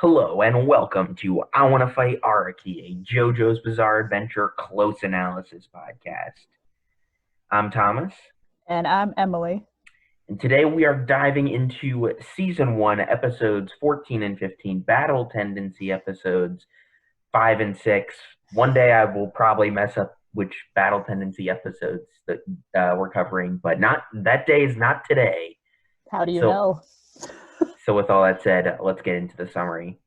Hello and welcome to I Want to Fight Araki, a JoJo's Bizarre Adventure close analysis podcast. I'm Thomas, And I'm Emily. and today we are diving into Season 1, Episodes 14 and 15, Battle Tendency Episodes 5 and 6. One day I will probably mess up which Battle Tendency episodes that we're covering, but not that day is not today. How do you So, know? so with all that said, let's get into the summary.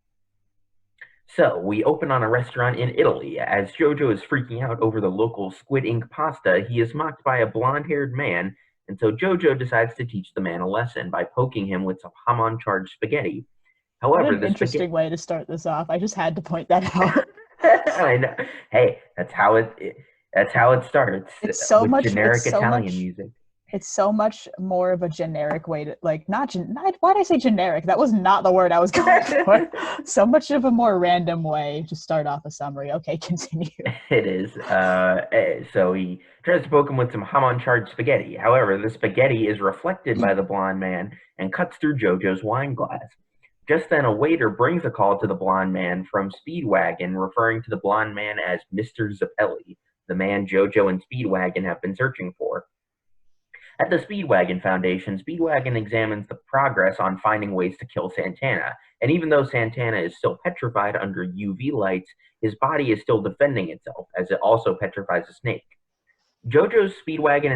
So, we open on a restaurant in Italy. As Jojo is freaking out over the local squid ink pasta, he is mocked by a blonde-haired man, and so Jojo decides to teach the man a lesson by poking him with some hamon-charged spaghetti. What However, an the spaghetti... interesting way to start this off. I just had to point that out. I know. Hey, that's how it starts It's so with much it's generic so Italian much music. it's so much more of a generic way to why did I say generic? That was not the word I was going for. So much of a more random way to start off a summary. Okay, continue. It is. So he tries to poke him with some hamon-charged spaghetti. However, the spaghetti is reflected by the blonde man and cuts through Jojo's wine glass. Just then, a waiter brings a call to the blonde man from Speedwagon, referring to the blonde man as Mr. Zappelli, the man Jojo and Speedwagon have been searching for. At the Speedwagon Foundation, Speedwagon examines the progress on finding ways to kill Santana, and even though Santana is still petrified under UV lights, his body is still defending itself, as it also petrifies a snake. Jojo's Speedwagon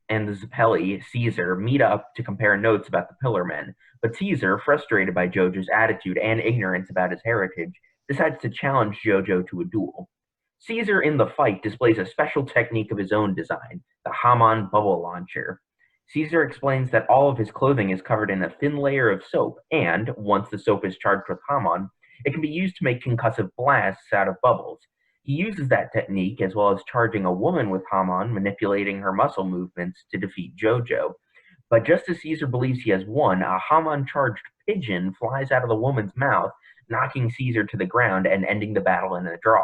and the Zappelli, Caesar, meet up to compare notes about the Pillar Men, but Caesar, frustrated by Jojo's attitude and ignorance about his heritage, decides to challenge Jojo to a duel. Caesar in the fight displays a special technique of his own design, the Hamon bubble launcher. Caesar explains that all of his clothing is covered in a thin layer of soap, and, once the soap is charged with Hamon, it can be used to make concussive blasts out of bubbles. He uses that technique as well as charging a woman with Hamon, manipulating her muscle movements to defeat Jojo. But just as Caesar believes he has won, a Hamon-charged pigeon flies out of the woman's mouth, knocking Caesar to the ground and ending the battle in a draw.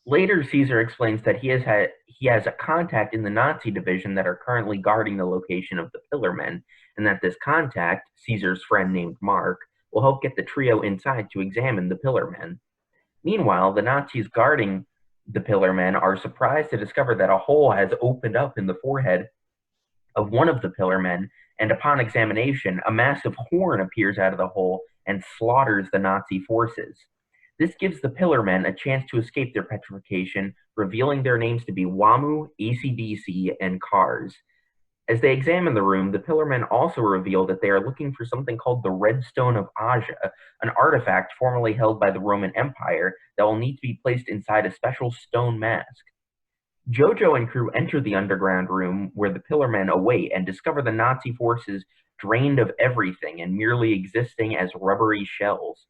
Later, Caesar explains that he has a contact in the Nazi division that are currently guarding the location of the Pillar Men, and that this contact, Caesar's friend named Mark, will help get the trio inside to examine the Pillar Men. Meanwhile, the Nazis guarding the Pillar Men are surprised to discover that a hole has opened up in the forehead of one of the Pillar Men, and upon examination, a massive horn appears out of the hole and slaughters the Nazi forces. This gives the Pillar Men a chance to escape their petrification, revealing their names to be Wamu, AC/DC, and Cars. As they examine the room, the Pillar Men also reveal that they are looking for something called the Red Stone of Aja, an artifact formerly held by the Roman Empire that will need to be placed inside a special stone mask. Jojo and crew enter the underground room where the Pillar Men await and discover the Nazi forces drained of everything and merely existing as rubbery shells.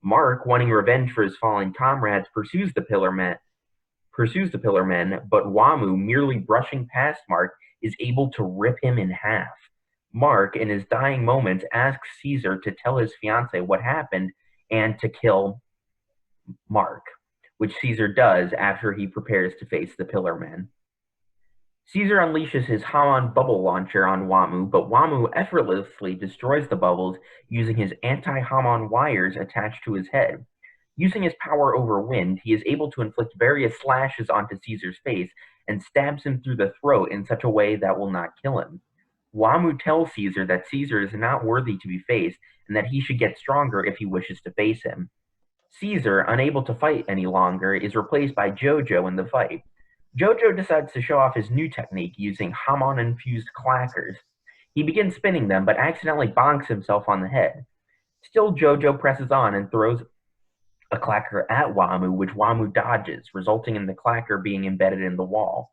Mark, wanting revenge for his fallen comrades, pursues the Pillar Men, but Wamu, merely brushing past Mark, is able to rip him in half. Mark, in his dying moments, asks Caesar to tell his fiancée what happened and to kill Mark, which Caesar does after he prepares to face the Pillar Men. Caesar unleashes his Hamon bubble launcher on Wamu, but Wamu effortlessly destroys the bubbles using his anti-Hamon wires attached to his head. Using his power over wind, he is able to inflict various slashes onto Caesar's face and stabs him through the throat in such a way that will not kill him. Wamu tells Caesar that Caesar is not worthy to be faced and that he should get stronger if he wishes to face him. Caesar, unable to fight any longer, is replaced by Jojo in the fight. Jojo decides to show off his new technique using Hamon-infused clackers. He begins spinning them, but accidentally bonks himself on the head. Still, Jojo presses on and throws a clacker at Wamu, which Wamu dodges, resulting in the clacker being embedded in the wall.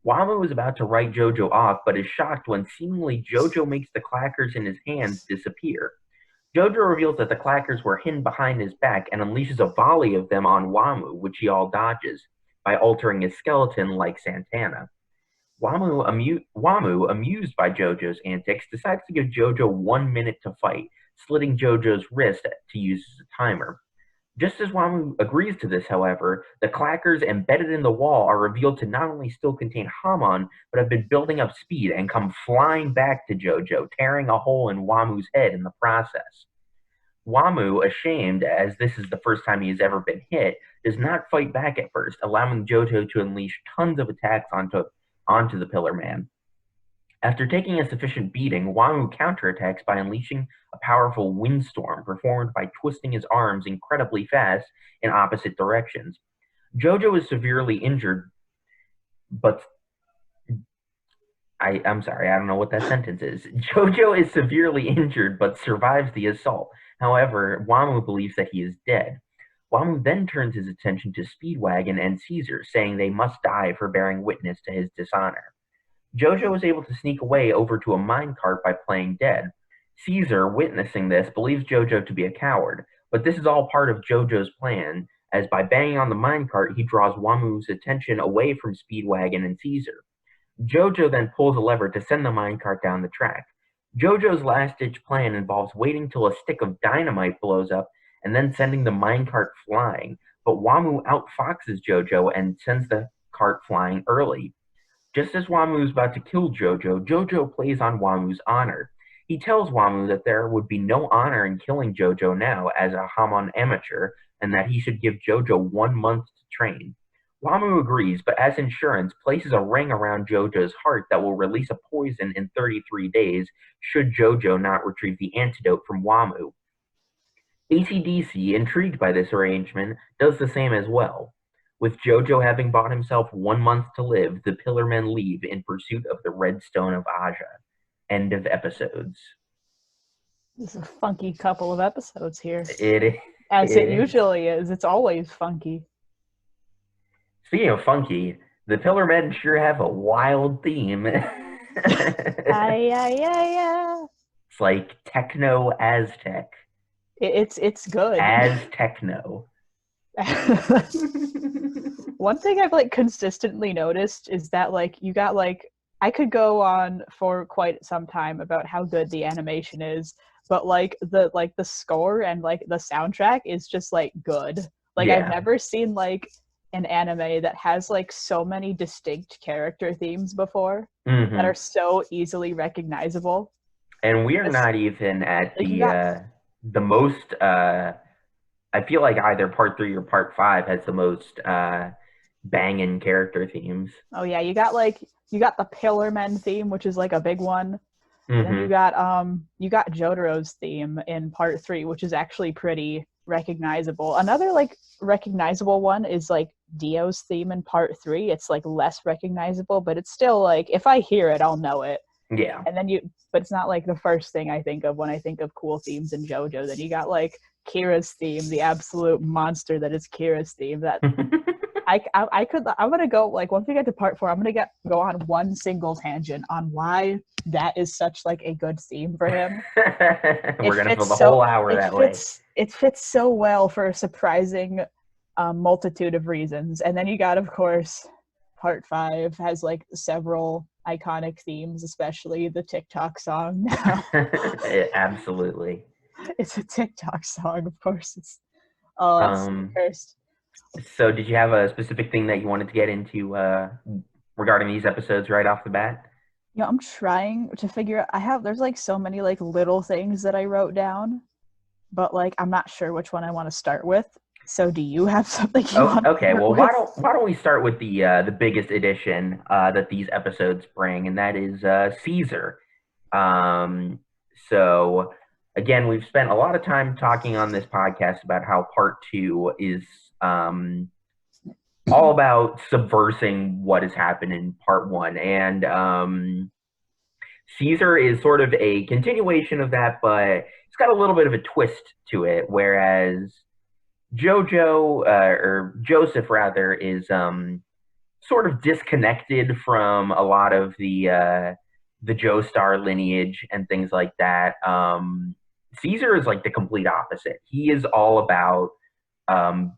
Wamu is about to write Jojo off, but is shocked when seemingly Jojo makes the clackers in his hands disappear. Jojo reveals that the clackers were hidden behind his back and unleashes a volley of them on Wamu, which he all dodges, by altering his skeleton like Santana. Wamu, amused by Jojo's antics, decides to give Jojo 1 minute to fight, slitting Jojo's wrist to use as a timer. Just as Wamu agrees to this, however, the clackers embedded in the wall are revealed to not only still contain Hamon, but have been building up speed and come flying back to Jojo, tearing a hole in Wamu's head in the process. Wamu, ashamed as this is the first time he has ever been hit, does not fight back at first, allowing Jojo to unleash tons of attacks onto the Pillar Man. After taking a sufficient beating, Wamu counterattacks by unleashing a powerful windstorm performed by twisting his arms incredibly fast in opposite directions. Jojo is severely injured, but I'm sorry, I don't know what that sentence is. Jojo is severely injured but survives the assault. However, Wamu believes that he is dead. Wamu then turns his attention to Speedwagon and Caesar, saying they must die for bearing witness to his dishonor. Jojo is able to sneak away over to a minecart by playing dead. Caesar, witnessing this, believes Jojo to be a coward, but this is all part of Jojo's plan, as by banging on the minecart, he draws Wamu's attention away from Speedwagon and Caesar. Jojo then pulls a lever to send the minecart down the track. Jojo's last-ditch plan involves waiting till a stick of dynamite blows up and then sending the minecart flying, but Wamu outfoxes Jojo and sends the cart flying early. Just as Wamu is about to kill Jojo, Jojo plays on Wamu's honor. He tells Wamu that there would be no honor in killing Jojo now as a Hamon amateur, and that he should give Jojo 1 month to train. Wamu agrees, but as insurance, places a ring around Jojo's heart that will release a poison in 33 days should Jojo not retrieve the antidote from Wamu. AC/DC, intrigued by this arrangement, does the same as well. With Jojo having bought himself 1 month to live, the Pillarmen leave in pursuit of the Red Stone of Aja. End of episodes. This is a funky couple of episodes here. As it usually is. It's always funky. Speaking of funky, the Pillarmen sure have a wild theme. It's like techno Aztec. It's good. As techno. One thing I've consistently noticed is that you got I could go on for quite some time about how good the animation is, but the score and the soundtrack is just good. Yeah. I've never seen an anime that has so many distinct character themes before that are so easily recognizable. And we are not even at the most I feel like either part 3 or part 5 has the most banging character themes. Oh yeah, you got the Pillarmen theme, which is a big one. Then you got Jotaro's theme in part 3, which is actually pretty recognizable. Another recognizable one is Dio's theme in part 3. It's less recognizable, but it's still if I hear it, I'll know it. Yeah. And then but it's not the first thing I think of when I think of cool themes in JoJo. Then you got Kira's theme, the absolute monster that is Kira's theme. That I'm gonna go once we get to part 4, I'm gonna go on one single tangent on why that is such a good theme for him. We're gonna fill the whole hour that way. It fits so well for a surprising multitude of reasons. And then you got, of course, part 5 has several iconic themes, especially the TikTok song. Absolutely. It's a TikTok song, of course. It's cursed. So did you have a specific thing that you wanted to get into regarding these episodes right off the bat? Yeah, I'm trying to figure out. There's so many little things that I wrote down, but I'm not sure which one I want to start with. So do you have something you want to okay, start well, with? why don't we start with the biggest addition that these episodes bring, and that is Caesar. So again, we've spent a lot of time talking on this podcast about how part 2 is all about subversing what has happened in part 1, and Caesar is sort of a continuation of that, but it's got a little bit of a twist to it, whereas Jojo, or Joseph rather, is sort of disconnected from a lot of the Joestar lineage and things like that. Caesar is the complete opposite. He is all about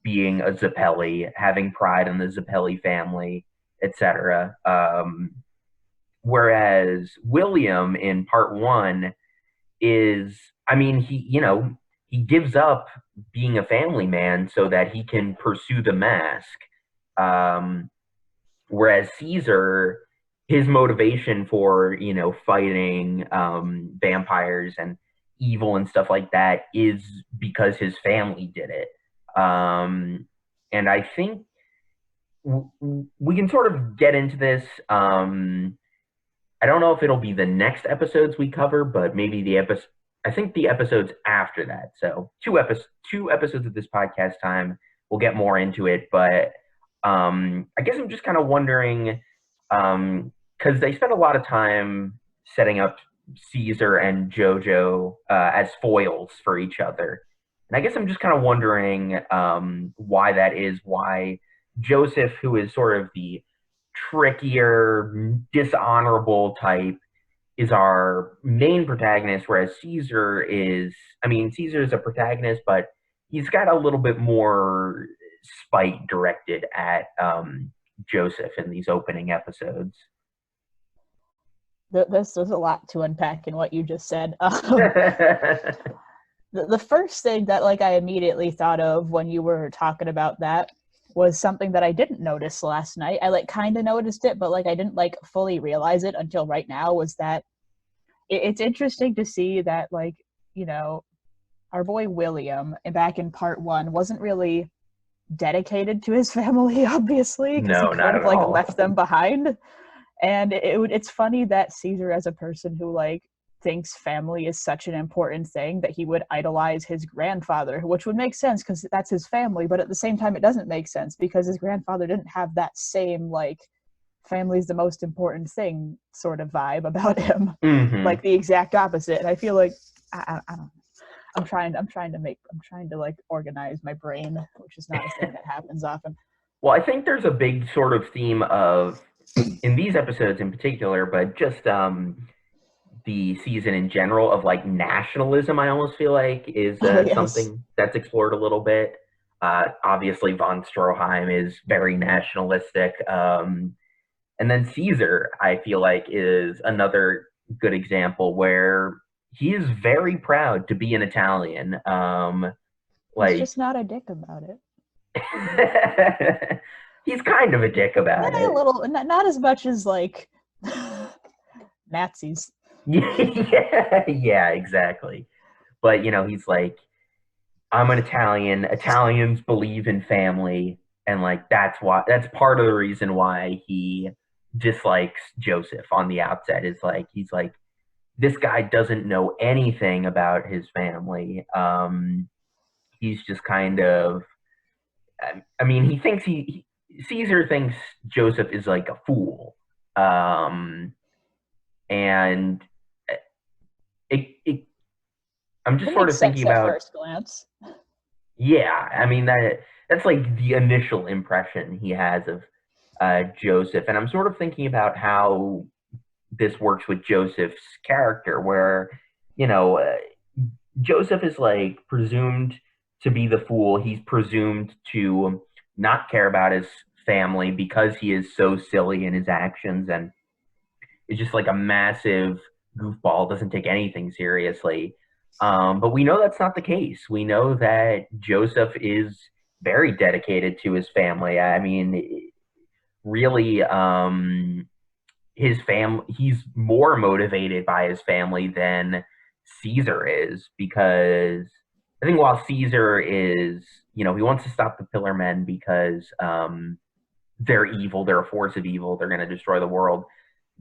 being a Zeppeli, having pride in the Zeppeli family, etc. Whereas William in part 1 is, he gives up being a family man so that he can pursue the mask. Whereas Caesar, his motivation for, fighting vampires and, evil and stuff like that is because his family did it. And I think we can sort of get into this. I don't know if it'll be the next episodes we cover, but maybe the episode. I think the episodes after that. So two episodes of this podcast time. We'll get more into it, but I guess I'm just kind of wondering, because they spent a lot of time setting up Caesar and JoJo as foils for each other, and I guess I'm just kind of wondering why that is. Why Joseph, who is sort of the trickier, dishonorable type, is our main protagonist, whereas Caesar is, I mean, Caesar is a protagonist, but he's got a little bit more spite directed at Joseph in these opening episodes. There's a lot to unpack in what you just said. The first thing that like I immediately thought of when you were talking about that was something that I didn't notice last night. I like kind of noticed it, but like I didn't like fully realize it until right now, was that it's interesting to see that, like, you know, our boy William back in part 1 wasn't really dedicated to his family, obviously, because he No, not kind of at like all. left them behind. And it's funny that Caesar, as a person who like thinks family is such an important thing, that he would idolize his grandfather, which would make sense because that's his family, but at the same time it doesn't make sense because his grandfather didn't have that same like family's the most important thing sort of vibe about him. Mm-hmm. Like the exact opposite. And I feel like I don't know. I'm trying to like organize my brain, which is not a thing that happens often. Well, I think there's a big sort of theme of, in these episodes in particular, but just the season in general, of like nationalism. I almost feel like is Oh yes. something that's explored a little bit. Obviously, von Stroheim is very nationalistic, and then Caesar, I feel like, is another good example where he is very proud to be an Italian. He's Like just not a dick about it. he's kind of a dick about A it. little, not as much as like Nazis. Yeah, yeah, exactly. But he's like, I'm an Italian. Italians believe in family, and like that's part of the reason why he dislikes Joseph on the outset. Is like he's like, this guy doesn't know anything about his family. He's just kind of, I mean, Caesar thinks Joseph is like a fool, um, and it I'm just It sort makes of thinking sense at about, first glance. yeah, I mean that's like the initial impression he has of Joseph, and I'm sort of thinking about how this works with Joseph's character, where you know uh, Joseph is like presumed to be the fool. He's presumed to not care about his family because he is so silly in his actions and is just like a massive goofball, doesn't take anything seriously. But we know that's not the case. We know that Joseph is very dedicated to his family. I mean, really, he's more motivated by his family than Caesar is, because I think while Caesar is, he wants to stop the Pillar Men because they're evil, they're a force of evil, they're going to destroy the world.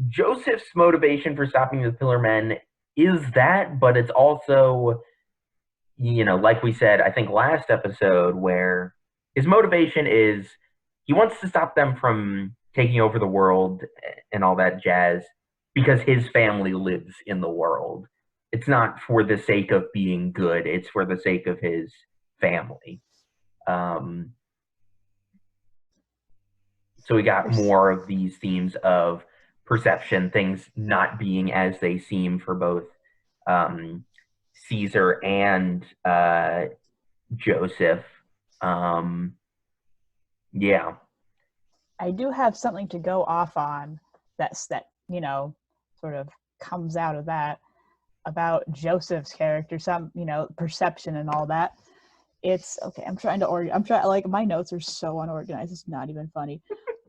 Joseph's motivation for stopping the Pillar Men is that, but it's also, like we said, I think last episode, where his motivation is he wants to stop them from taking over the world and all that jazz because his family lives in the world. It's not for the sake of being good, it's for the sake of his family. Um, so we got more of these themes of perception, things not being as they seem for both um, Caesar and Joseph. Um, yeah. I do have something to go off on that sort of comes out of that about Joseph's character, some perception and all that. It's okay. I'm trying, like, my notes are so unorganized. It's not even funny.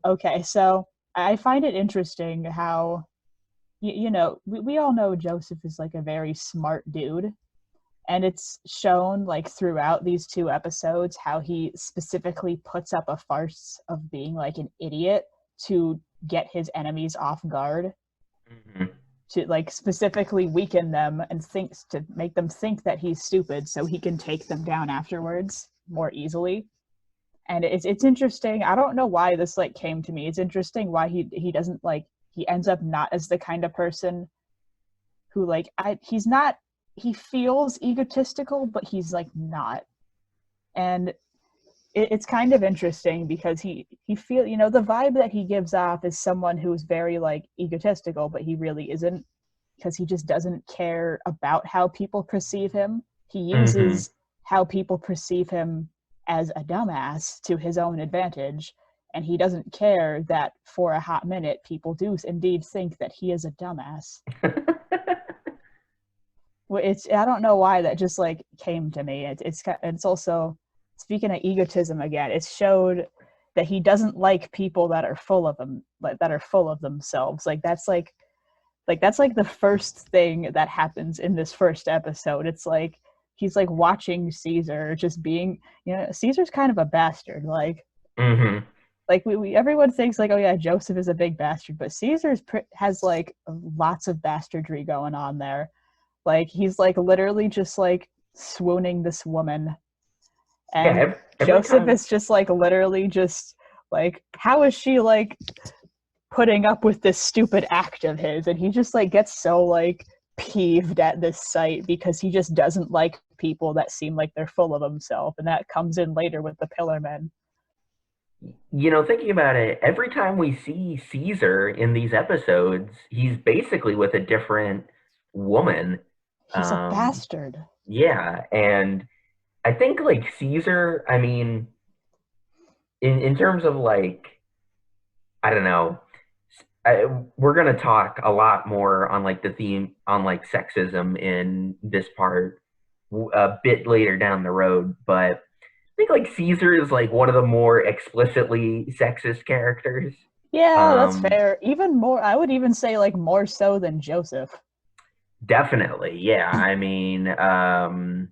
Okay, so I find it interesting how we all know Joseph is like a very smart dude, and it's shown like throughout these two episodes how he specifically puts up a farce of being like an idiot to get his enemies off guard, Mhm. to like specifically weaken them and thinks to make them think that he's stupid so he can take them down afterwards more easily. And it's interesting. I don't know why this like came to me. It's interesting why he doesn't like, he ends up not as the kind of person who like he's not, he feels egotistical but he's like not. And it's kind of interesting because he feel, you know, the vibe that he gives off is someone who's very like egotistical, but he really isn't, because he just doesn't care about how people perceive him. He Mhm. uses how people perceive him as a dumbass to his own advantage, and he doesn't care that for a hot minute people do indeed think that he is a dumbass. It's, I don't know why that just like came to me. It's also, speaking of egotism again, it showed that he doesn't like people that are full of them, like that are full of themselves. Like that's like the first thing that happens in this first episode. It's like he's like watching Caesar just being, you know, Caesar's kind of a bastard. Mhm. Like we everyone thinks like, oh yeah, Joseph is a big bastard, but Caesar's has like lots of bastardry going on there. Like he's like literally just like swooning this woman, Yeah, and every Joseph time. is just like literally just like, how is she like putting up with this stupid act of his? And he just like gets so like peeved at this site because he just doesn't like people that seem like they're full of himself, and that comes in later with the Pillar Men. You know, thinking about it, every time we see Caesar in these episodes, he's basically with a different woman. He's a Um, bastard. yeah, and I think like Caesar, I mean, in terms of like, I don't know, we're gonna talk a lot more on like the theme on like sexism in this part a bit later down the road, but I think like Caesar is like one of the more explicitly sexist characters. Yeah, that's Um, fair. Even more, I would even say like more so than Joseph. Definitely, yeah. I mean, and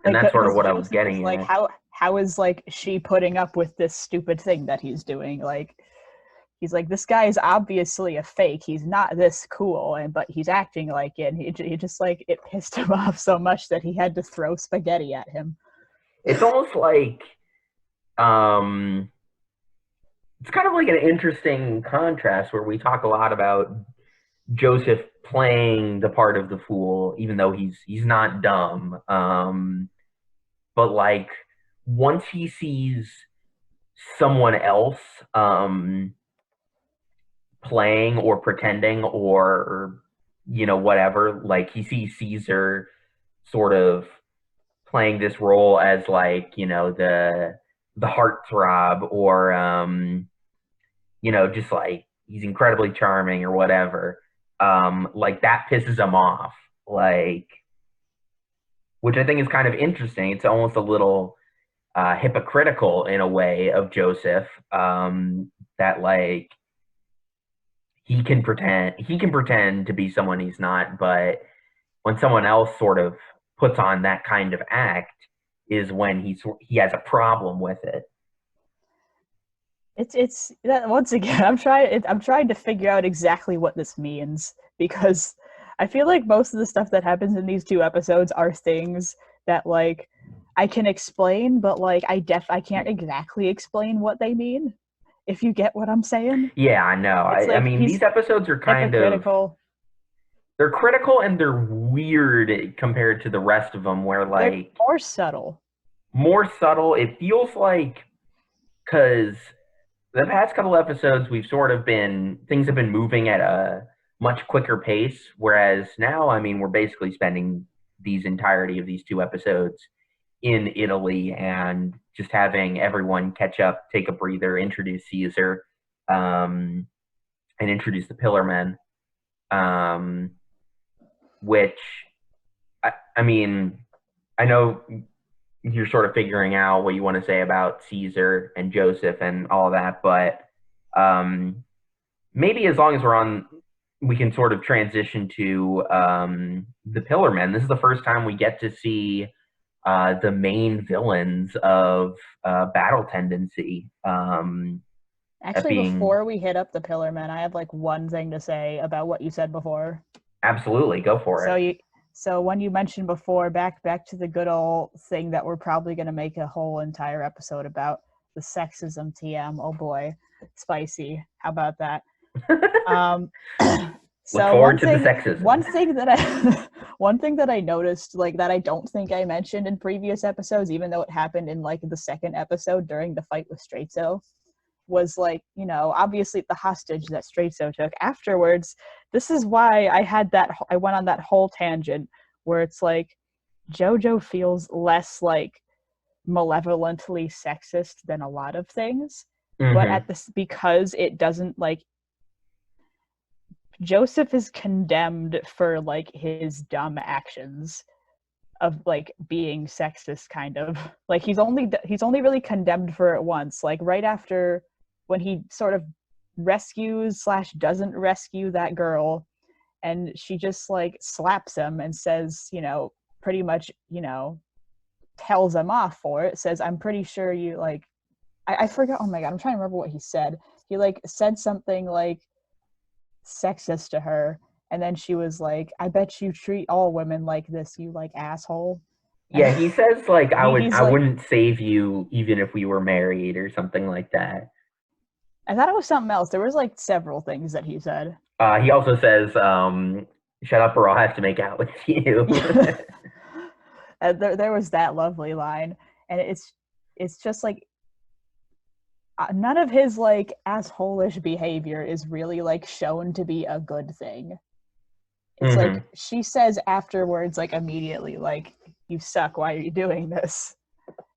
Like, that's sort of because what I was Joseph is getting like, at. how is like she putting up with this stupid thing that he's doing? Like, he's like, this guy is obviously a fake. He's not this cool, and but he's acting like it. And he just like, it pissed him off so much that he had to throw spaghetti at him. It's almost like um, it's kind of like an interesting contrast where we talk a lot about Joseph playing the part of the fool, even though he's not dumb. But like once he sees someone else playing or pretending or whatever, like he sees Caesar sort of playing this role as like the heartthrob or just like he's incredibly charming or whatever, like that pisses him off, like, which I think is kind of interesting. It's almost a little hypocritical in a way of Joseph, that like he can pretend to be someone he's not, but when someone else sort of puts on that kind of act is when he has a problem with it. It's that, once again, I'm trying to figure out exactly what this means, because I feel like most of the stuff that happens in these two episodes are things that like I can explain, but like I can't exactly explain what they mean, if you get what I'm saying. Yeah, I know. It's I like mean, he's these episodes are kind of hypocritical. they're critical and they're weird compared to the rest of them, where They're like more subtle. more subtle. It feels like because the past couple episodes we've sort of been things have been moving at a much quicker pace, whereas now, I mean, we're basically spending these entirety of these two episodes in Italy and just having everyone catch up, take a breather, introduce Caesar, and introduce the Pillar Men, um, which I mean, I know you're sort of figuring out what you want to say about Caesar and Joseph and all that, but um, maybe as long as we're on we can sort of transition to the Pillar Men. This is the first time we get to see the main villains of Battle Tendency. That Actually, being before we hit up the Pillar Men, I have like one thing to say about what you said before. absolutely go for So it. you, so when you mentioned before, back to the good old thing that we're probably going to make a whole entire episode about, the sexism TM. Oh boy, spicy. How about that? Um, Look so forward to the sexism. one thing that I, one thing that I noticed, like that I don't think I mentioned in previous episodes, even though it happened in like the second episode during the fight with Straitso, was like, you know, obviously the hostage that Straitso took. Afterwards, this is why I went on that whole tangent where it's like JoJo feels less like malevolently sexist than a lot of things, but Hmm. at this, because it doesn't like, Joseph is condemned for like his dumb actions of like being sexist, kind of like he's only really condemned for it once, like right after when he sort of rescues slash doesn't rescue that girl, and she just like slaps him and says, you know, pretty much, you know, tells him off for it, says, I'm pretty sure you like, I forgot, oh my god, I'm trying to remember what he said. He like said something like sexist to her, and then she was like, I bet you treat all women like this, you like asshole. Yeah, he says like He's I like, wouldn't save you even if we were married or something like that. I thought it was something else. There was like several things that he said. He also says, "Shut up, or I'll have to make out with you." There was that lovely line, and it's just like, none of his like assholish behavior is really like shown to be a good thing. It's Hmm. like she says afterwards, like immediately, like, you suck. Why are you doing this?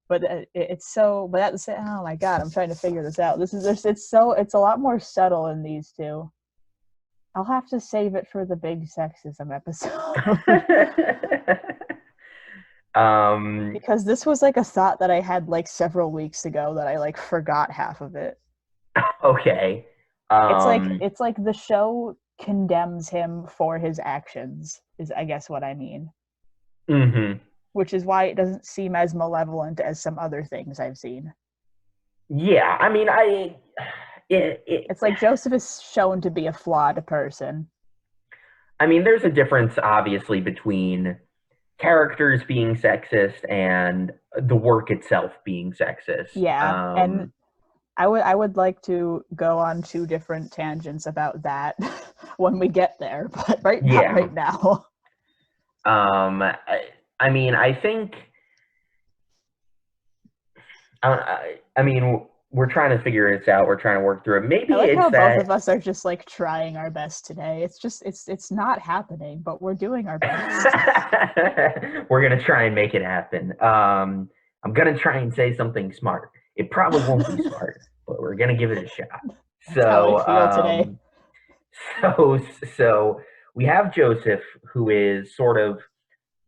But it's so. But at the same, oh my god, I'm trying to figure this out. This is just, it's a lot more subtle in these two. I'll have to save it for the big sexism episode. um, Because this was like a thought that I had like several weeks ago that I like forgot half of it. okay. Um, It's like the show condemns him for his actions, is I guess what I mean. hmm. Which is why it doesn't seem as malevolent as some other things I've seen. Yeah, I mean, it, It's like Joseph is shown to be a flawed person. I mean, there's a difference obviously between characters being sexist and the work itself being sexist. Yeah, and I would like to go on two different tangents about that when we get there, but not Yeah. right now. I mean, I think, I mean, we're trying to figure this out. We're trying to work through it. I Maybe like it's how both of that us are just like trying our best today. It's just it's not happening, but we're doing our best. we're gonna try and make it happen. I'm gonna try and say something smart. It probably won't be smart, but we're gonna give it a shot. That's how I So, feel today. so, so we have Joseph, who is sort of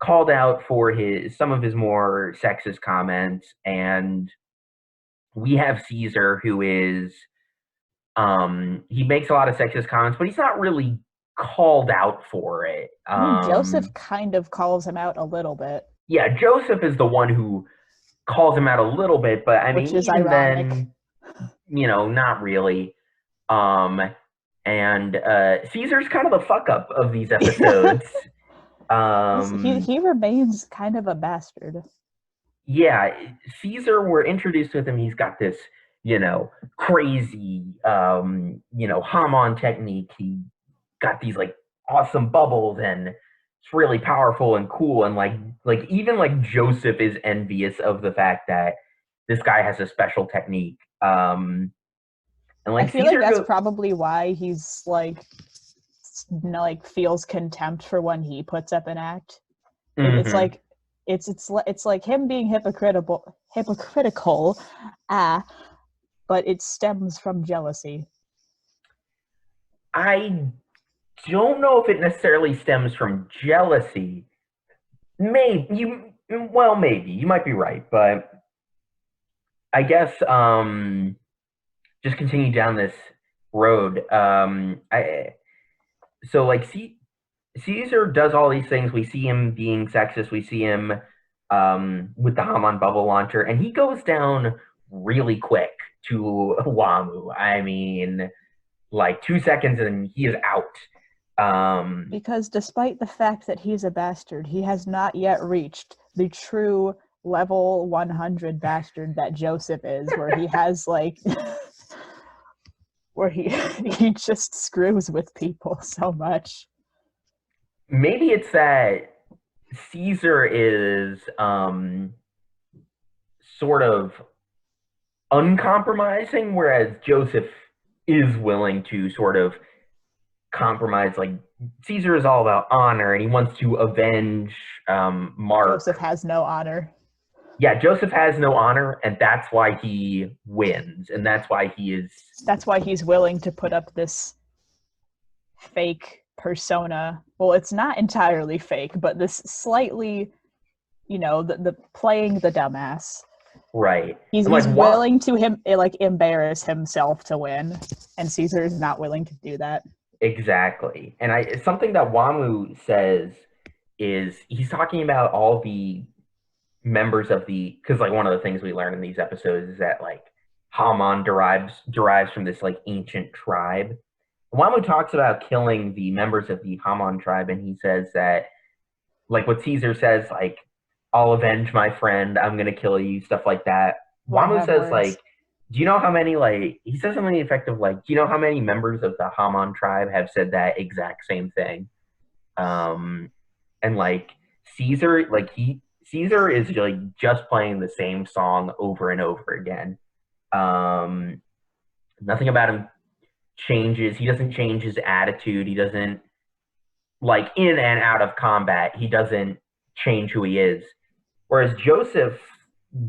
called out for his some of his more sexist comments, and we have Caesar, who is he makes a lot of sexist comments, but he's not really called out for it. I mean, Joseph kind of calls him out a little bit, Yeah, Joseph is the one who calls him out a little bit, but I mean, which is even ironic. then, not really. Um, and Caesar's kind of the fuck up of these episodes. Um, He remains kind of a bastard. yeah, Caesar, we're introduced with him. He's got this, crazy, Hamon technique. He got these like awesome bubbles, and it's really powerful and cool. And like even like Joseph is envious of the fact that this guy has a special technique. And I like feel like Caesar that's go, probably why he's like feels contempt for when he puts up an act. It's hmm. like it's like him being hypocritical, ah, but it stems from jealousy. I don't know if it necessarily stems from jealousy. Maybe you might be right, but I guess just continue down this road. I so like Caesar does all these things. We see him being sexist. We see him with the Haman bubble launcher, and he goes down really quick to Wamu. I mean, like 2 seconds and he is out. Because despite the fact that he's a bastard, he has not yet reached the true level 100 bastard that Joseph is, where he has like where he just screws with people so much. Maybe it's that Caesar is sort of uncompromising, whereas Joseph is willing to sort of compromise. Like Caesar is all about honor, and he wants to avenge Mark. Joseph has no honor. Yeah, Joseph has no honor, and that's why he wins, and that's why he is. That's why he's willing to put up this fake persona. Well, it's not entirely fake, but this slightly, the playing the dumbass. Right. He's willing to embarrass himself to win, and Caesar is not willing to do that. Exactly. And something that Wamu says is he's talking about all the members of because like one of the things we learn in these episodes is that like Haman derives from this like ancient tribe. Wamu talks about killing the members of the Haman tribe, and he says that like what Caesar says, like, I'll avenge my friend, I'm gonna kill you, stuff like that. Wamu says like, do you know how many, like, he says something effective like, do you know how many members of the Haman tribe have said that exact same thing? And like Caesar is like just playing the same song over and over again. Nothing about him changes. He doesn't change his attitude. He doesn't, like, in and out of combat, he doesn't change who he is. Whereas Joseph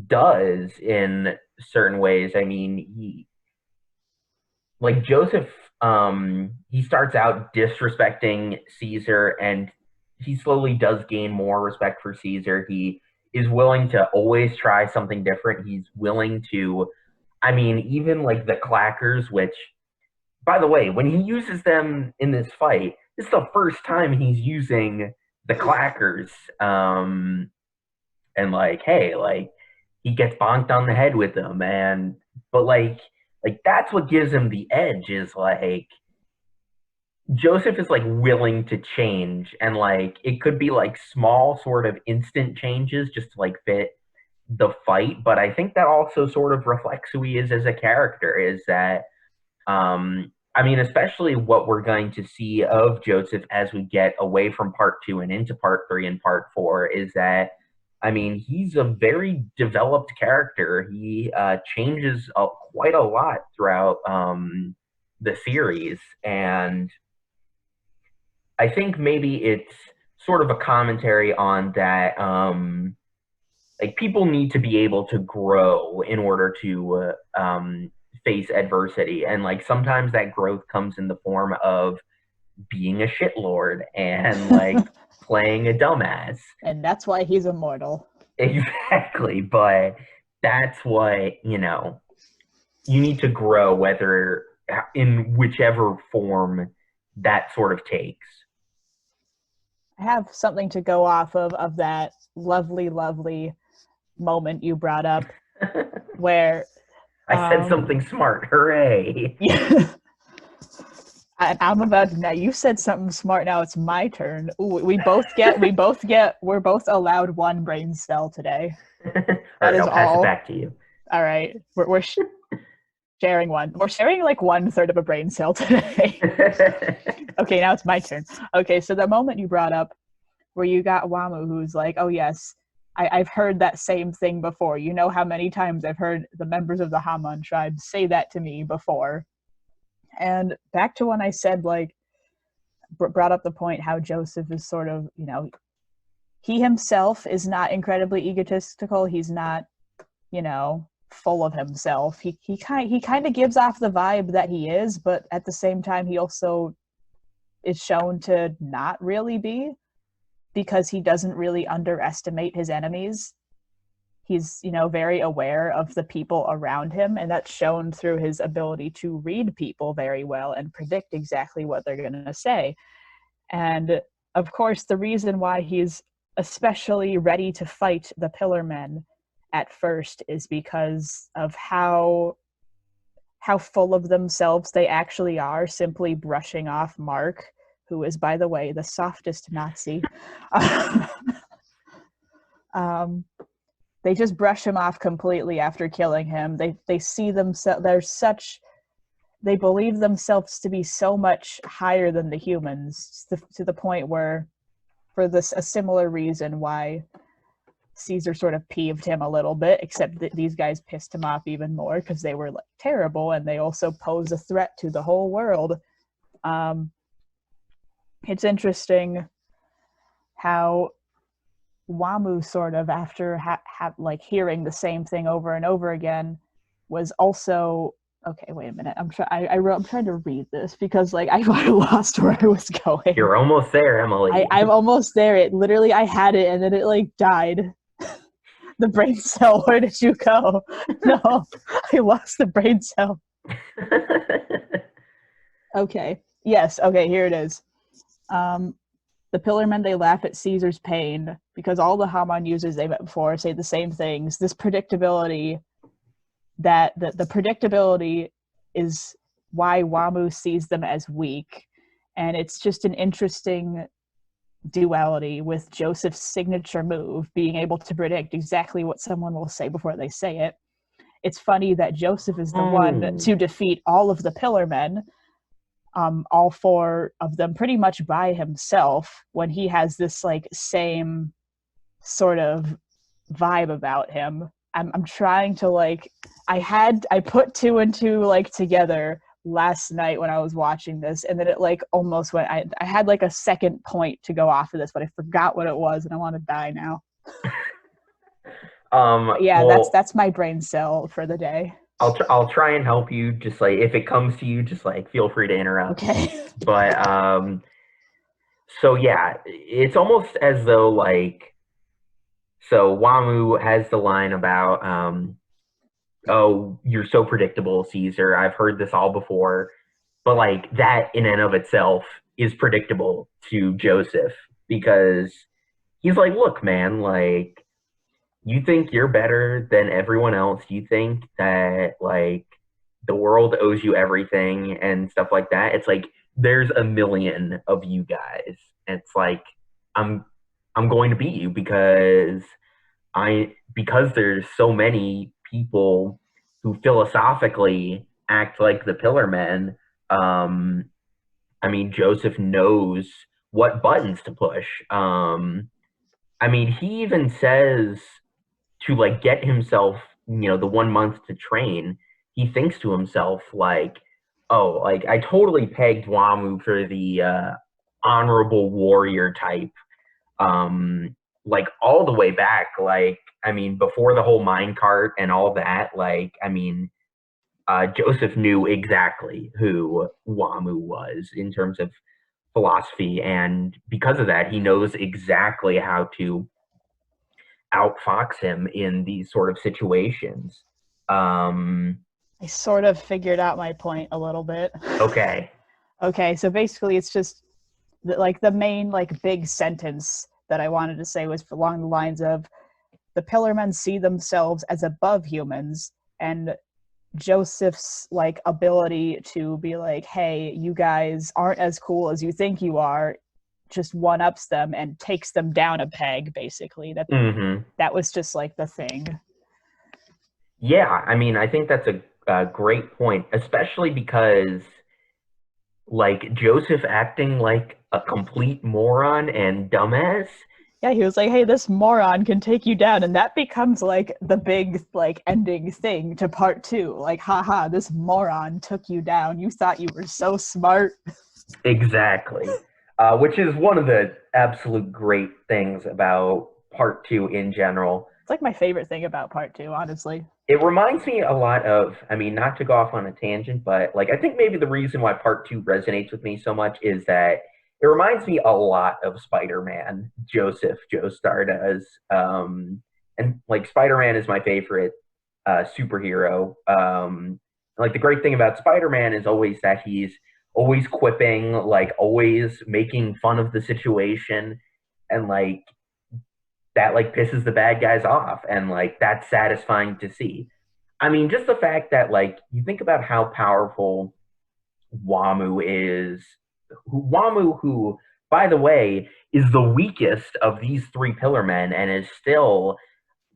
does in certain ways. I mean, Joseph, he starts out disrespecting Caesar, and he slowly does gain more respect for Caesar. He is willing to always try something different. He's willing to, I mean, even like the clackers, which, by the way, when he uses them in this fight, it's the first time he's using the clackers. And like, hey, like, he gets bonked on the head with them, but like that's what gives him the edge, is like Joseph is like willing to change, and like it could be like small sort of instant changes just to like fit the fight, but I think that also sort of reflects who he is as a character, is that I mean, especially what we're going to see of Joseph as we get away from part 2 and into part 3 and part 4 is that, I mean, he's a very developed character. He changes quite a lot throughout the series, and I think maybe it's sort of a commentary on that. Like, people need to be able to grow in order to face adversity, and like sometimes that growth comes in the form of being a shitlord and like playing a dumbass, and that's why he's immortal. Exactly. But that's what, you need to grow, whether in whichever form that sort of takes. I have something to go off of that lovely moment you brought up where I said something smart. Hooray. Yeah. I'm about to, now you said something smart. Now it's my turn. Ooh, we're both allowed one brain cell today. That is all. I'll pass it back to you. All right. We're sharing one. We're sharing like 1/3 of a brain cell today. Okay, now it's my turn. Okay, so the moment you brought up where you got Wamu, who's like, oh yes, I've heard that same thing before. You know how many times I've heard the members of the Haman tribe say that to me before. And back to when I said, like, brought up the point how Joseph is sort of, he himself is not incredibly egotistical. He's not, full of himself. He kind of gives off the vibe that he is, but at the same time, he also is shown to not really be, because he doesn't really underestimate his enemies. He's, very aware of the people around him, and that's shown through his ability to read people very well and predict exactly what they're going to say. And of course, the reason why he's especially ready to fight the Pillar Men at first is because of how full of themselves they actually are, simply brushing off Mark, who is, by the way, the softest Nazi. um, they just brush him off completely after killing him. They see themselves, they believe themselves to be so much higher than the humans, to the point where, for this a similar reason why Caesar sort of peeved him a little bit, except that these guys pissed him off even more because they were like terrible and they also pose a threat to the whole world. It's interesting how Wamu sort of, after like hearing the same thing over and over again, was also okay. Wait a minute. I'm trying to read this because like I lost where I was going. You're almost there, Emily. I'm almost there. It literally, I had it and then it like died. The brain cell, where did you go? No, I lost the brain cell. Okay. Yes. Okay. Here it is. The Pillarmen, they laugh at Caesar's pain because all the Haman users they met before say the same things. This predictability, that the predictability is why Wamu sees them as weak. And it's just an interesting duality with Joseph's signature move, being able to predict exactly what someone will say before they say it. It's funny that Joseph is the one to defeat all of the Pillarmen, all four of them pretty much by himself, when he has this like same sort of vibe about him. I'm trying to like, I put two and two like together last night when I was watching this, and then it like almost went, I had like a second point to go off of this, but I forgot what it was and I want to die now. Yeah, well, that's my brain cell for the day. I'll try and help you. Just like if it comes to you, just like feel free to interrupt. Okay. But so yeah, it's almost as though like, so Wamu has the line about oh, you're so predictable, Caesar. I've heard this all before. But like that in and of itself is predictable to Joseph because he's like, look, man, like you think you're better than everyone else. You think that like the world owes you everything and stuff like that. It's like there's a million of you guys. It's like I'm I'm going to beat you because there's so many people who philosophically act like the Pillar Men. Um, I mean, Joseph knows what buttons to push. I mean, he even says to like get himself, the 1 month to train, he thinks to himself like, oh, like I totally pegged Wamu for the honorable warrior type. Like all the way back, like I mean, before the whole minecart and all that, like I mean, Joseph knew exactly who Wamu was in terms of philosophy, and because of that, he knows exactly how to outfox him in these sort of situations. Um, I sort of figured out my point a little bit. okay. Okay, so basically it's just like the main like big sentence that I wanted to say was along the lines of the Pillarmen see themselves as above humans, and Joseph's like ability to be like, hey, you guys aren't as cool as you think you are, just one ups them and takes them down a peg, basically. That was just like the thing. Yeah, I mean, I think that's a great point, especially because like Joseph acting like a complete moron and dumbass. Yeah, he was like, hey, this moron can take you down, and that becomes like the big like ending thing to part two. Like, haha, this moron took you down. You thought you were so smart. Exactly. Which is one of the absolute great things about part two in general. It's like my favorite thing about part two, honestly. It reminds me a lot of, I mean, not to go off on a tangent, but like I think maybe the reason why part two resonates with me so much is that it reminds me a lot of Spider-Man. Joseph Joestar does, and like Spider-Man is my favorite superhero. Like the great thing about Spider-Man is always that he's always quipping, like always making fun of the situation, and like that like pisses the bad guys off, and like that's satisfying to see. I mean, just the fact that like you think about how powerful Wamu is, Wamu, who, by the way, is the weakest of these three pillar men and is still,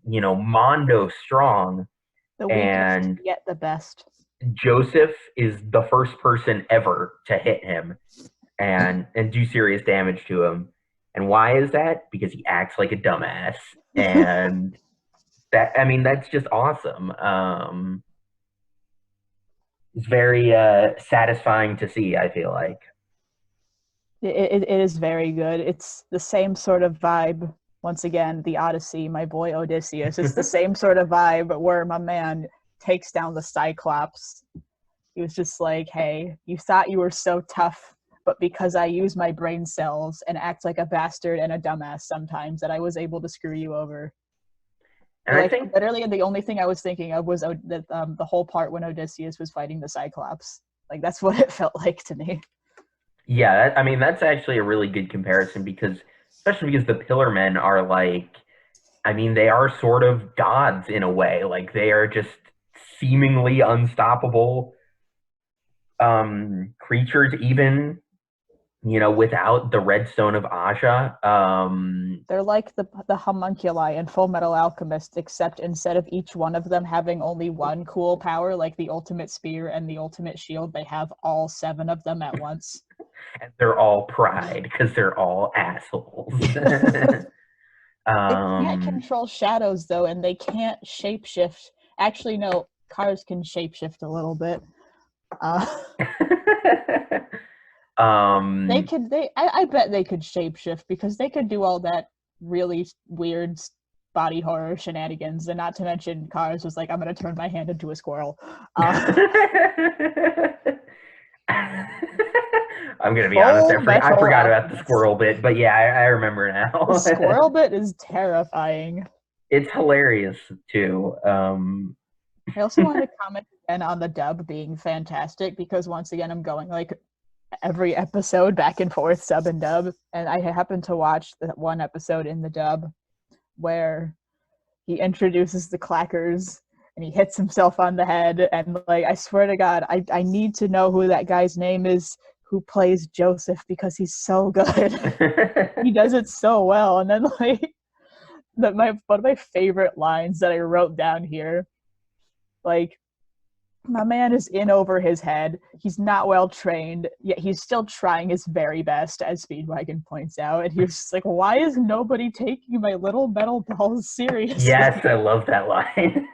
Mondo strong. The weakest And yet the best. Joseph is the first person ever to hit him and do serious damage to him. And why is that? Because he acts like a dumbass. And that, I mean, that's just awesome. It's very satisfying to see, I feel like. It is very good. It's the same sort of vibe. Once again, the Odyssey, my boy Odysseus. It's the same sort of vibe where my man takes down the Cyclops. He was just like, hey, you thought you were so tough, but because I use my brain cells and act like a bastard and a dumbass sometimes, that I was able to screw you over. And I Like, think, literally, the only thing I was thinking of was that the whole part when Odysseus was fighting the Cyclops. Like, that's what it felt like to me. yeah, I mean, that's actually a really good comparison because, especially because the Pillar Men are like, I mean, they are sort of gods in a way. Like, they are just seemingly unstoppable creatures, even, without the Redstone of Aja. They're like the homunculi in Full Metal Alchemist, except instead of each one of them having only one cool power, like the ultimate spear and the ultimate shield, they have all 7 of them at once. And they're all pride because they're all assholes. They can't um, control shadows though, and they can't shapeshift. Actually, no, cars can shapeshift a little bit. Uh, they um, could. I bet they could shapeshift because they could do all that really weird body horror shenanigans, and not to mention, Cars was like, "I'm gonna turn my hand into a squirrel." I'm gonna be honest. Full I Metal forgot about the Alchemist. squirrel bit, but yeah, I remember The now. squirrel bit is terrifying. It's hilarious too. I also wanted to comment again on the dub being fantastic because once again I'm going like every episode back and forth sub and dub, and I happened to watch the one episode in the dub where he introduces the clackers and he hits himself on the head, and like I swear to God, I need to know who that guy's name is who plays Joseph because he's so good. He does it so well. And then like one of my favorite lines that I wrote down here, like, my man is in over his head. He's not well trained, yet he's still trying his very best, as Speedwagon points out. And he was just like, why is nobody taking my little metal balls Yes, seriously? I love that line.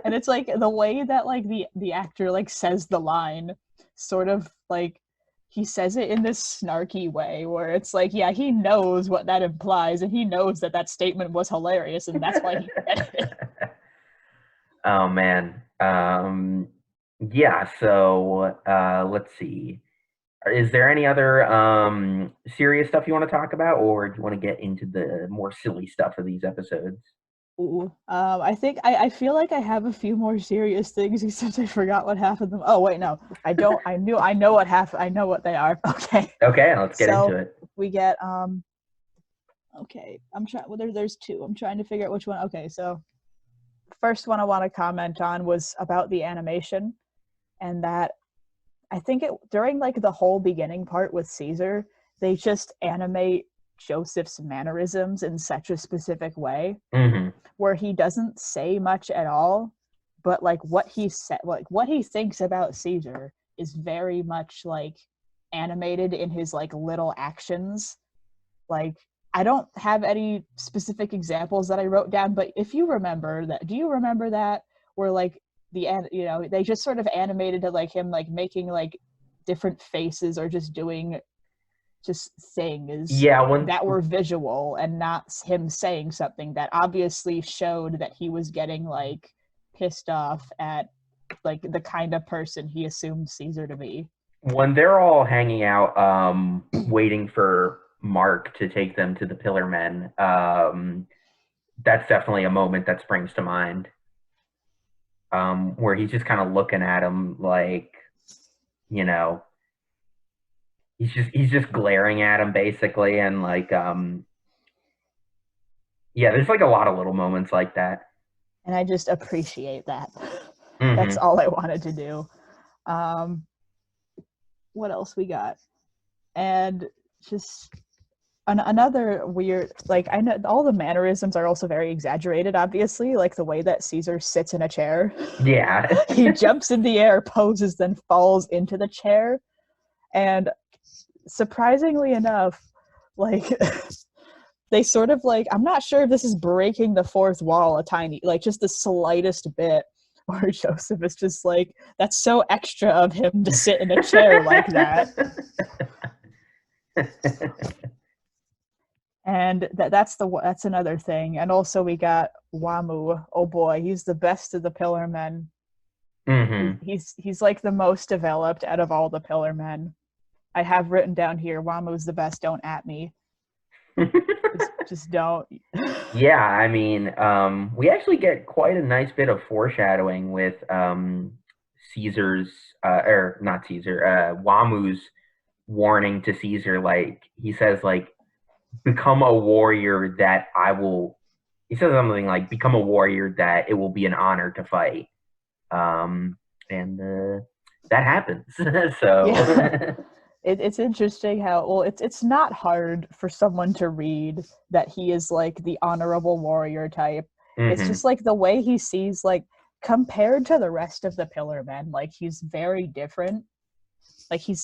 And it's like the way that like the actor like says the line, sort of like he says it in this snarky way where it's like, yeah, he knows what that implies, and he knows that that statement was hilarious, and that's why he said it. Oh man. Yeah, so let's see. Is there any other serious stuff you want to talk about, or do you want to get into the more silly stuff of these episodes? Ooh. I think I feel like I have a few more serious things, except I forgot what half of them. Oh wait, no, I don't. I know what half. I know what they are. Okay, Okay, let's get into so it. we get Okay, I'm trying. Well, there's two. I'm trying to figure out which one. Okay, so first one I want to comment on was about the animation, and that I think it during like the whole beginning part with Caesar, they just animate Joseph's mannerisms in such a specific way Hmm. where he doesn't say much at all, but like what he said, like what he thinks about Caesar is very much like animated in his like little actions. Like, I don't have any specific examples that I wrote down, but if you remember that, do you remember that where like they just sort of animated it like him like making like different faces or just doing just things Yeah, when that were visual and not him saying something that obviously showed that he was getting like pissed off at like the kind of person he assumed Caesar to be. when they're all hanging out, waiting for Mark to take them to the Pillar Men, that's definitely a moment that springs to mind. Where he's just kind of looking at him like, you know, he's just glaring at him basically, and like yeah, there's like a lot of little moments like that. And I just appreciate that. That's Hmm. all I wanted to do. Um, what else we got? And just another weird, like, I know all the mannerisms are also very exaggerated, obviously, like the way that Caesar sits in a chair. Yeah. He jumps in the air, poses, then falls into the chair. And surprisingly enough, like they sort of like, I'm not sure if this is breaking the fourth wall a tiny, like just the slightest bit, or Joseph is just like, that's so extra of him to sit in a chair like that. And that's another thing. And also we got Wamu. Oh boy, he's the best of the Pillar Men. Hmm. He's like the most developed out of all the Pillar Men. I have written down here, Wamu's the best. Don't at me. Just don't. Yeah, I mean, we actually get quite a nice bit of foreshadowing with Caesar's, or not Caesar, Wamu's warning to Caesar. Like he says, like become a warrior that I will. He says something like, "Become a warrior that it will be an honor to fight," and that happens. Yeah. So, It's interesting how, well, it's not hard for someone to read that he is like the honorable warrior type. It's hmm. just like the way he sees, like, compared to the rest of the Pillar Men, like he's very different. Like he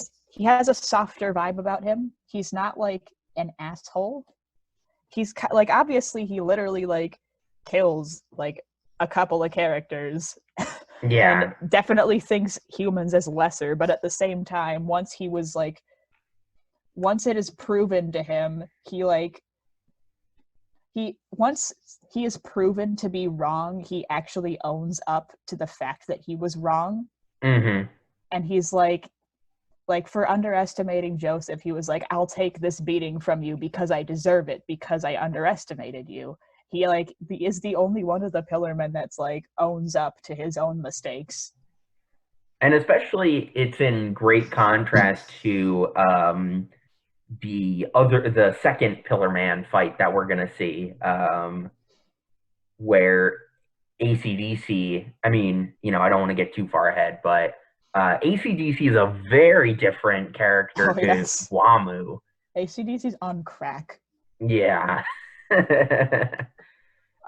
has a softer vibe about him. He's not like an asshole. He's like, obviously he literally like kills like a couple of characters and Yeah. definitely thinks humans as lesser, but at the same time, once it is proven to him, he like he once he is proven to be wrong, he actually owns up to the fact that he was wrong. Hmm. And he's like for underestimating Joseph, he was like, I'll take this beating from you because I deserve it, because I underestimated you. He like is the only one of the Pillarmen that's like owns up to his own mistakes. And especially, it's in great contrast to the second Pillar Man fight that we're gonna see, where ACDC. I mean, I don't want to get too far ahead, but ACDC is a very different character Oh to yes, Wamu. ACDC's on crack. Yeah.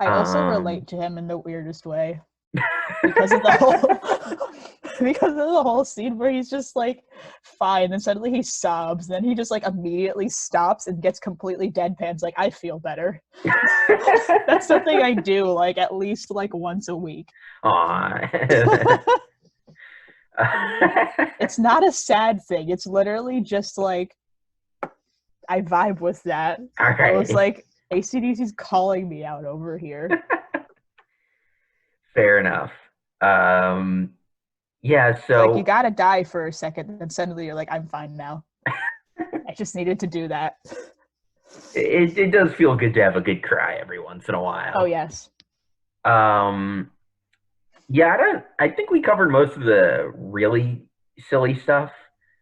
I also um, relate to him in the weirdest way because of the whole because of the whole scene where he's just like fine, and suddenly he sobs, then he just like immediately stops and gets completely deadpans like, I feel better. That's something I do like at least like once a week. aw. It's not a sad thing, it's literally just like I vibe with that. All I was right. like, ACDC's calling me out over here. Fair enough. Um, yeah, It's like you so gotta die for a second, then suddenly you're like, I'm fine now. I just needed to do that. it does feel good to have a good cry every once in a Oh while. yes. Um, yeah, I think we covered most of the really silly stuff.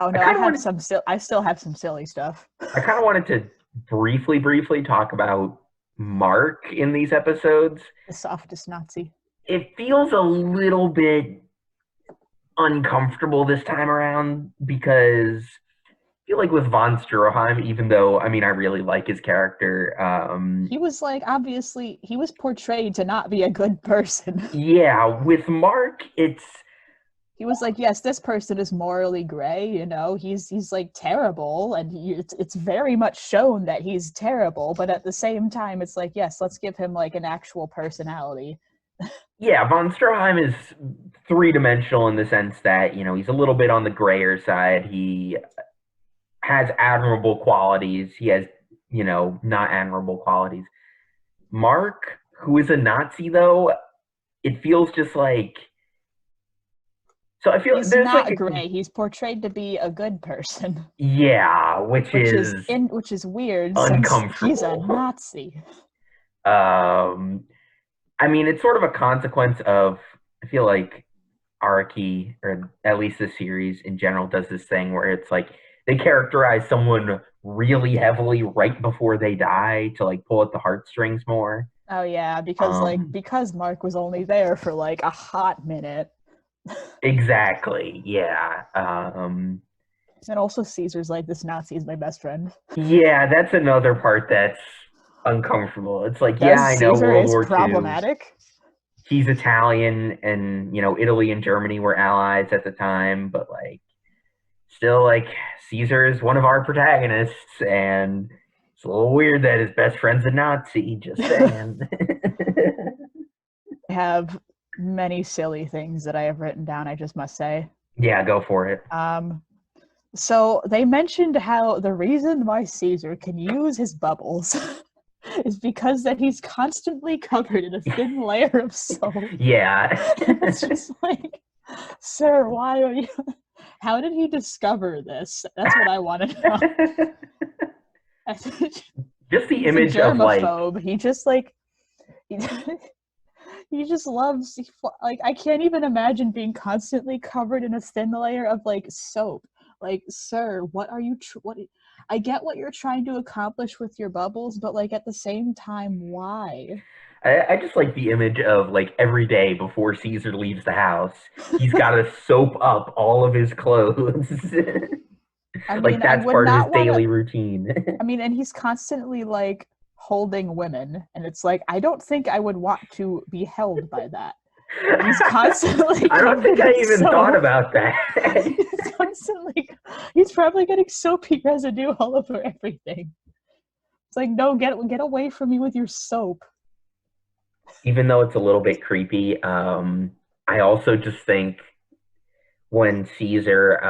Oh I no, kind of wanted I still have some silly stuff. I kind of wanted to briefly talk about Mark in these episodes. The softest Nazi. It feels a little bit uncomfortable this time around because I feel like with von Stroheim, even though I mean I really like his character, He was like, obviously he was portrayed to not be a good person. yeah, with Mark, it's He was like, yes, this person is morally gray, you know, he's like terrible, and it's very much shown that he's terrible, but at the same time it's like, yes, let's give him like an actual personality. yeah, von Stroheim is three-dimensional in the sense that he's a little bit on the grayer side. He has admirable qualities. He has not admirable qualities. Mark, who is a Nazi though, it feels just like so. I feel He's there's like not gray, he's portrayed to be a good person. yeah, which is Which is weird since he's a uncomfortable. Nazi. I mean, it's sort of a consequence of I feel like Araki, or at least the series in general, does this thing where it's like they characterize someone really heavily right before they die to like pull at the heartstrings more. Oh yeah, Um, because Mark was only there for like a hot minute. exactly. Yeah. And also Caesar's like, this Nazi is my best friend. Yeah, that's another part that's uncomfortable. It's like, yeah, Because I know Caesar World is War II. problematic. He's Italian, and Italy and Germany were allies at the time, but like still, like, Caesar is one of our protagonists, and it's a little weird that his best friend's a Nazi. Just saying. I have many silly things that I have written down, I just must say. Yeah, go for it. So they mentioned how the reason why Caesar can use his bubbles is because that he's constantly covered in a thin layer of soap. Yeah. It's just like, sir, why are you? How did he discover this? That's what I want to know. Just the He's a image of like, germaphobe. He just like he, he just loves like I can't even imagine being constantly covered in a thin layer of like soap. Like, sir, what are you? I get what you're trying to accomplish with your bubbles, but like at the same time, why? I just like the image of like every day before Caesar leaves the house, he's got to soap up all of his clothes. I Like mean, I that's would part of his not want to. daily routine. I mean, and he's constantly like holding women, and it's like I don't think I would want to be held by that. He's constantly I don't covered think I in even thought soap. about that. He's constantly, he's probably getting soapy residue all over everything. It's like, no, get away from me with your soap. Even though it's a little bit creepy, I also just think when Caesar,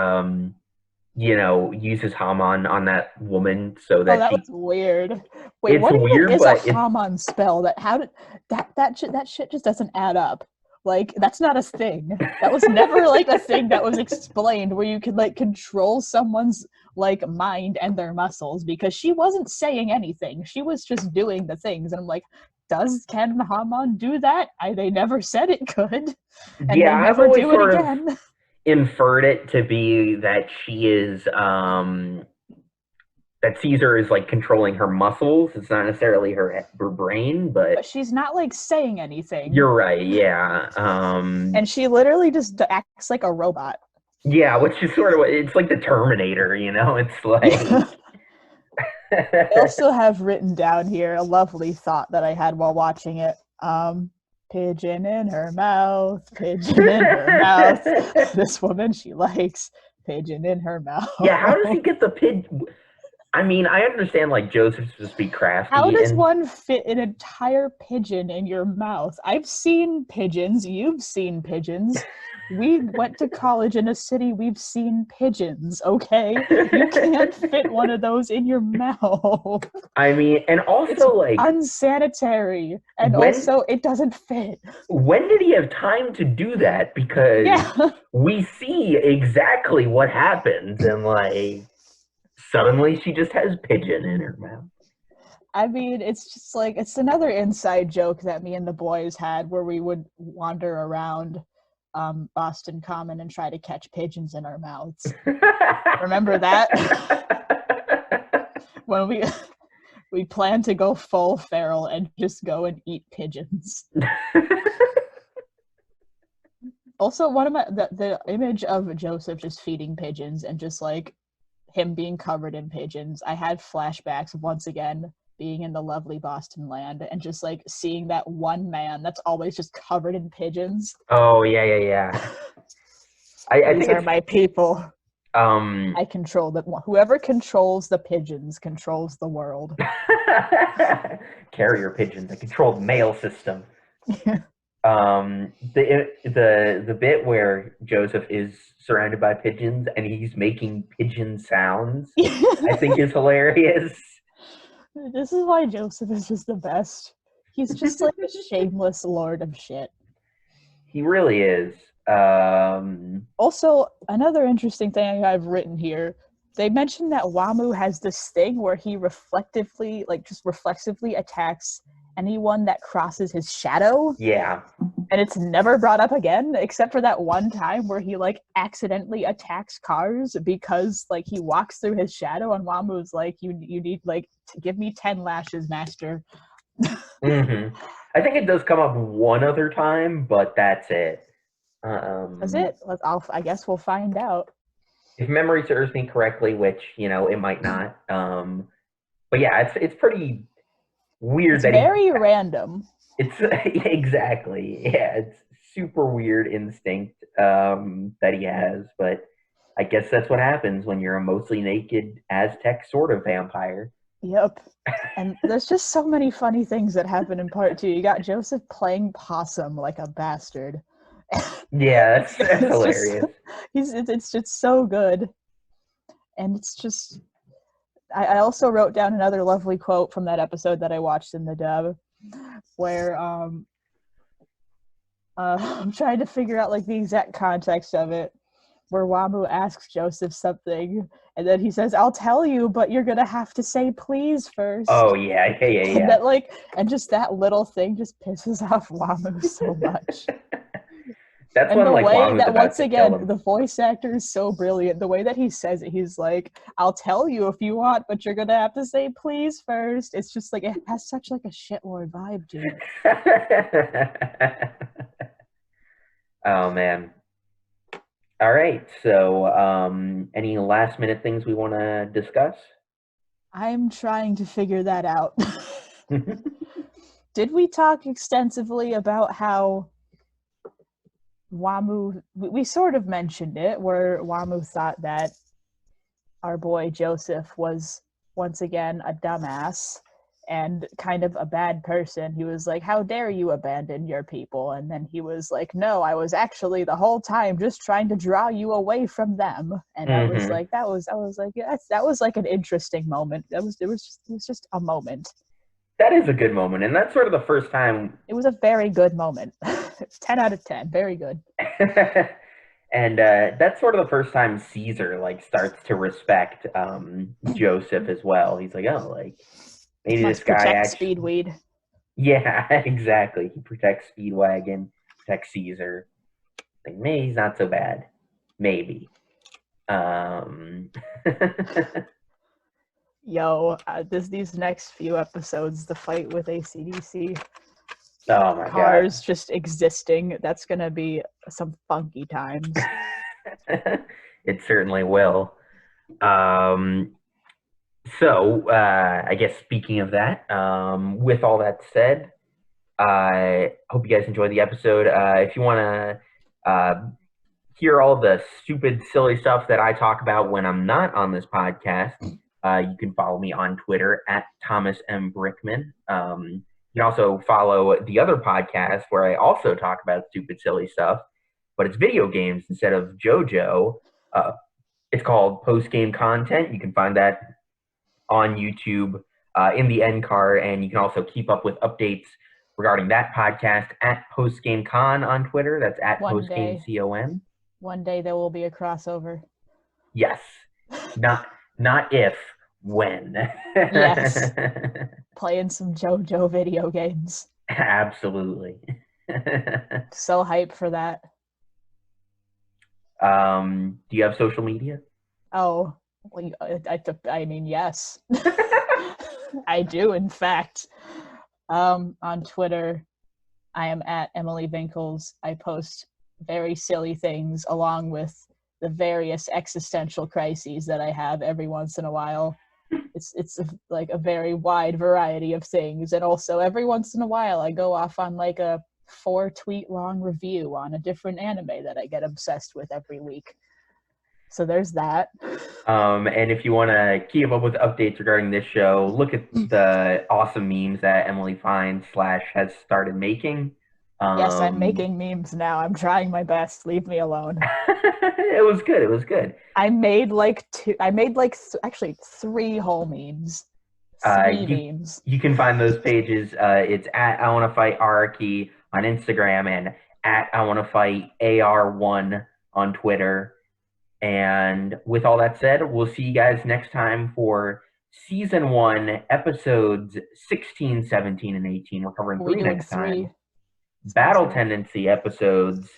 uses Haman on that woman so Oh, that that was weird. Wait, it's what even weird, is a but it's Haman spell? How did that shit just doesn't add up. Like, that's not a thing. That was never like a thing that was explained where you could like control someone's like mind and their muscles, because she wasn't saying anything. She was just doing the things. And I'm like, can Haman do that? They never said it could, and yeah, they I've never always do it sort of again. inferred it to be that she is that Caesar is like controlling her muscles. It's not necessarily her brain, But but she's not like saying anything. you're right. Yeah. And she literally just acts like a robot. Yeah, which is sort of it's like the Terminator, you know? It's I like also have written down here a lovely thought that I had while watching it. Pigeon in her mouth, pigeon in her mouth. This woman she likes, pigeon in her Yeah, how does mouth. he get the pig? I mean, I understand like Joseph's supposed to be How crafty does and one fit an entire pigeon in your mouth? I've seen pigeons. You've seen pigeons. We went to college in a city. We've seen pigeons, okay? You can't fit one of those in your mouth. I mean, and It's also like unsanitary. And when also, it doesn't fit. when did he have time to do that? Because Yeah. we see exactly what happens and like suddenly she just has pigeon in her mouth. I mean, it's just like, it's another inside joke that me and the boys had where we would wander around Boston Common and try to catch pigeons in our mouths. Remember that? When we plan to go full feral and just go and eat pigeons. Also, one of the image of Joseph just feeding pigeons and just like him being covered in pigeons, I had flashbacks once again being in the lovely Boston land and just like seeing that one man that's always just covered in pigeons. Oh yeah, yeah, yeah. I These think are it's my people. um I control them. Whoever controls the pigeons controls the world. carrier pigeons, a controlled mail system. The bit where Joseph is surrounded by pigeons and he's making pigeon sounds, I think is hilarious. This is why Joseph is just the best. He's just like a shameless lord of shit. He really is. Also, another interesting thing I've written here, they mentioned that Wamu has this thing where he reflectively, like just reflexively attacks anyone that crosses his shadow. Yeah. And it's never brought up again, except for that one time where he like accidentally attacks cars because like he walks through his shadow, and Wamu's like, you need like to give me 10 lashes, master. I think it does come up one other time, but that's it. That's it. I guess we'll find out. If memory serves me correctly, which it might not. But yeah, it's pretty weird It's that very random. It's exactly, yeah. It's super weird instinct that he has, but I guess that's what happens when you're a mostly naked Aztec sort of vampire. Yep. And there's just so many funny things that happen in part 2. You got Joseph playing possum like a bastard. Yeah, that's hilarious. It's just so good. And it's just I also wrote down another lovely quote from that episode that I watched in the dub, where I'm trying to figure out like the exact context of it, where Wamu asks Joseph something, and then he says, "I'll tell you, but you're gonna have to say please first." Oh yeah. And that and just that little thing just pisses off Wamu so much. That's and when the like way Wamu's that about once to kill again him. the voice actor is so brilliant. The way that he says it, he's like, "I'll tell you if you want, but you're gonna have to say please first." It's just like it has such like a shitlord vibe to it. Oh man. All right. So, any last minute things we want to discuss? I'm trying to figure that out. Did we talk extensively about how Wamu, we sort of mentioned it, where Wamu thought that our boy Joseph was once again a dumbass and kind of a bad person. He was like, "How dare you abandon your people?" And then he was like, "No, I was actually the whole time just trying to draw you away from them." And I was like, I was like, yes, that was like an interesting moment. It was just a moment. That is a good moment, and that's sort of the first time. It was a very good moment. 10 out of 10, very good. And that's sort of the first time Caesar like starts to respect Joseph as well. He's like, oh, like maybe this Must guy protect actually. Speedweed. Yeah, exactly. He protects Speedwagon, protects Caesar. Like maybe he's not so bad. Maybe. Yo, these next few episodes, the fight with ACDC, Oh my cars god. just existing, that's gonna be some funky times. It certainly will. So I guess speaking of that, with all that said, I hope you guys enjoyed the episode. If you want to hear all the stupid, silly stuff that I talk about when I'm not on this podcast, you can follow me on Twitter at Thomas M. Brickman. You can also follow the other podcast where I also talk about stupid, silly stuff, but it's video games instead of JoJo. It's called Post Game Content. You can find that on YouTube in the end card, and you can also keep up with updates regarding that podcast at Post Game Con on Twitter. That's at Post Game CON. One day there will be a crossover. Yes, not if, when. Yes, playing some JoJo video games. Absolutely. So hyped for that. Do you have social media? Oh, I mean, yes. I do, in fact. On Twitter, I am at Emily Winkles. I post very silly things along with the various existential crises that I have every once in a while. It's like a very wide variety of things, and also every once in a while I go off on like a 4-tweet long review on a different anime that I get obsessed with every week. So there's that. And if you want to keep up with updates regarding this show, look at the awesome memes that Emily finds / has started making. Yes, I'm making memes now. I'm trying my best. Leave me alone. It was good. It was good. I made actually 3 whole memes. 3 memes. You can find those pages. It's at I Want to Fight Araki on Instagram and at I Want to Fight AR1 on Twitter. And with all that said, we'll see you guys next time for Season 1, episodes 16, 17, and 18. We're covering Are we 3 doing next time. 3? Battle Sensitive. Tendency episodes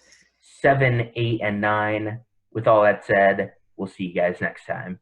7, 8, and 9. With all that said, we'll see you guys next time.